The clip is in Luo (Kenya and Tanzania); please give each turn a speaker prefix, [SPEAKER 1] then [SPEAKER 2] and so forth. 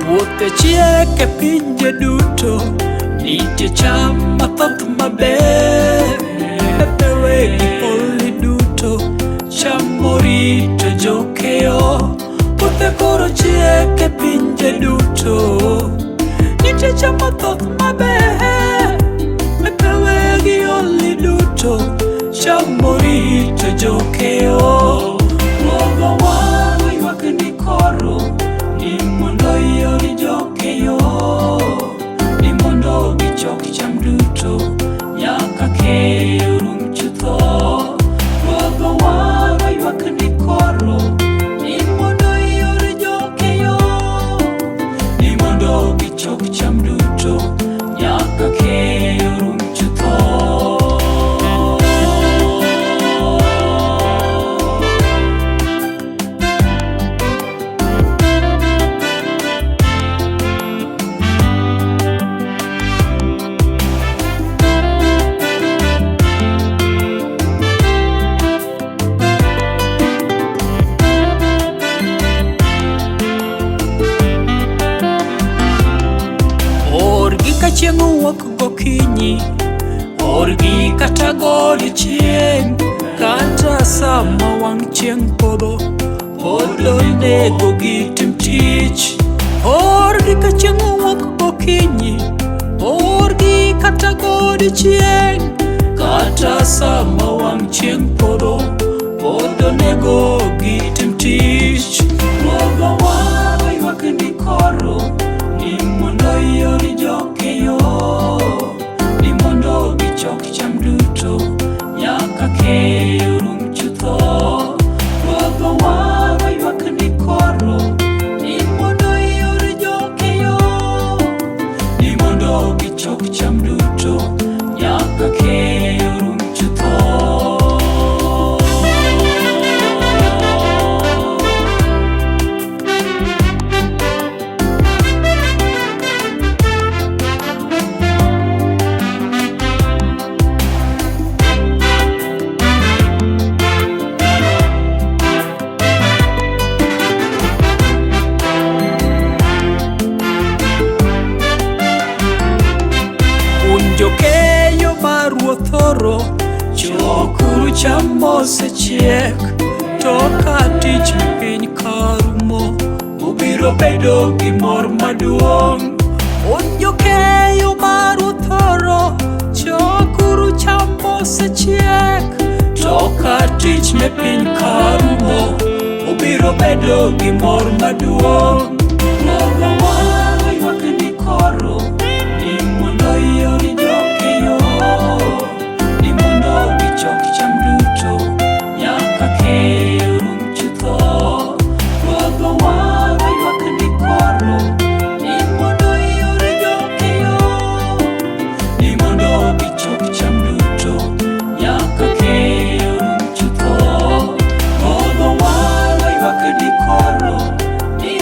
[SPEAKER 1] Puothe chiek e pinje duto, nitie cham mathoth maber. Pepe wegi poli duto, cham morito jokeyo. Puothe koro chiek e pinje duto, nitie cham mathoth maber. Pepe wegi oli duto, cham morito jokeyo. Ruodhwa wang' ywak ni koro, ni mondo iori jokeyo, ni mondo gichok cham duto, nyaka keyo rum chutho. Ruodhwa wang' ywak ni koro, ni mondo iori jokeyo, ni mondo gichok cham duto, nyaka keyo rum chutho. Ka chieng' owuok gokinyi, orgi kata godiechieng', kata sama wang' chieng' podho, pod onego gitim tich. Orgi ka chieng' owuok gokinyi, orgi kata godiechieng', kata sama wang' chieng' podho, pod onego gitim tich. Ruodhwa wang' ywak ni koro, ni mondo iori jokeyo, ni mondo gichok cham duto, nyaka keyo rum chutho. Ruodhwa wang' ywak ni koro, ni mondo iori jokeyo, ni mondo gichok cham duto, nyaka keyo rum chutho. Jokeyo mar ruoth oro, chokuru cham mosechiek, to ka tich piny karumo, ubiro bedo gi mor maduong'. Un jokeyo mar ruoth oro, chokuru cham mosechiek, to ka tich piny karumo, ubiro bedo gi mor maduong'. Ruodhwa wang' ywak ni koro, ni mondo iori jokeyo, ni mondo gichok cham duto, nyaka keyo rum chutho. Ruodhwa wang' ywak ni koro, ni mondo iori jokeyo, ni mondo gichok cham duto, nyaka keyo rum chutho. Ruodhwa wang' ywak ni koro, ni